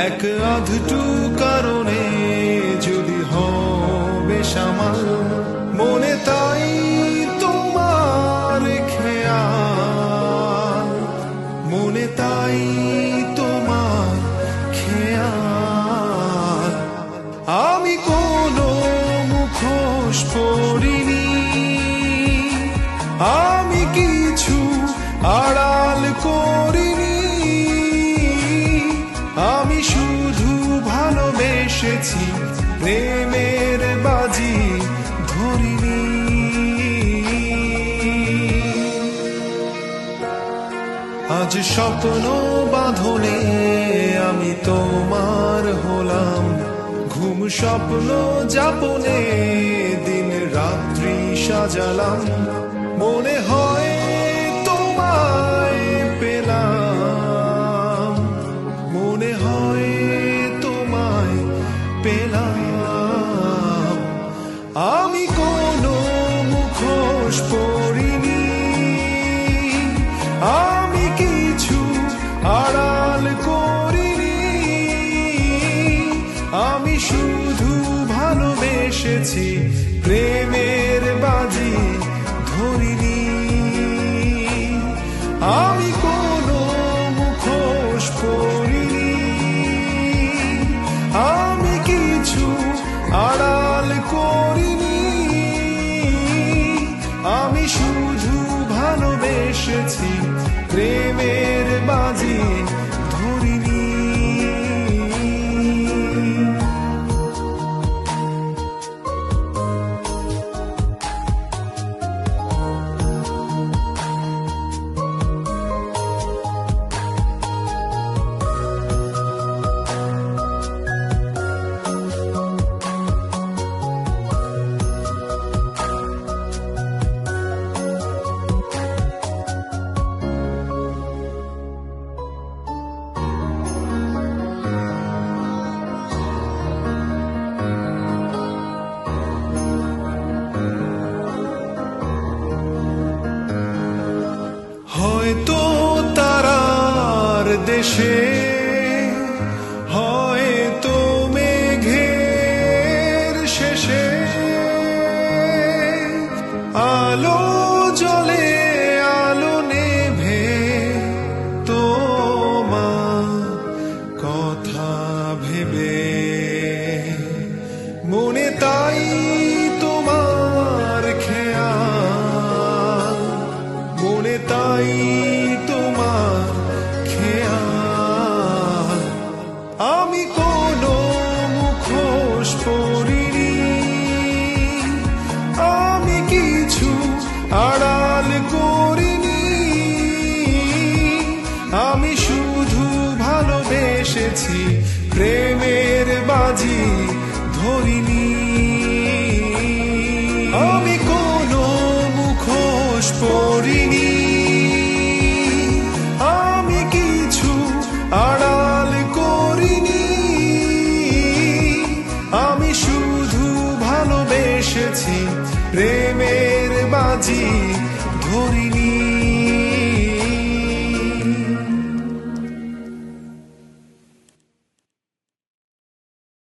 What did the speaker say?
এক আধটু কারণে যদি হবে সামাল, মনে তাই তোমার খেয়াল, মনে তাই তোমার খেয়াল। আমি কোনো মুখোশ পরিনি, আমি কিছু আড়াল করিনি, আমি শুধু ভালোবেসেছি, প্রেমের বাজি ধরিনি। আজ স্বপ্ন বাঁধনে আমি তোমার হলাম, ঘুম স্বপ্ন যাপনে দিন রাত্রি সাজালাম, মনে হয় তোমায় পেলাম, মনে হয় তোমায় পেলাম। আমি কোনো মুখোশ পরিনি, আমি কিছু আড়াল করিনি, আমি শুধু ভালোবেসেছি, প্রেমের বাজি ধরিনি। আমি কোনো মুখোশ পরিনি, আমি কিছু আড়াল করিনি, আমি শুধু ভালোবেসেছি, প্রেমের বাজি ধরিনি। হয়তো তারার দেশে, হয়তো মেঘের শেষে, আলো জ্বলে আলো নেভে, তোমার কথা ভেবে, মনে তাই তোমার খেয়াল, মনে তাই তোমার খেয়াল। আমি কোনো মুখোশ পরিনি, আমি কিছু আড়াল করিনি, আমি শুধু ভালোবেসেছি, প্রেমের বাজি ধরিনি। আমি কোনো মুখোশ পরিনি, আমি কিছু আড়াল করিনি, আমি শুধু ভালোবেসেছি, প্রেমের বাজি ধরিনি।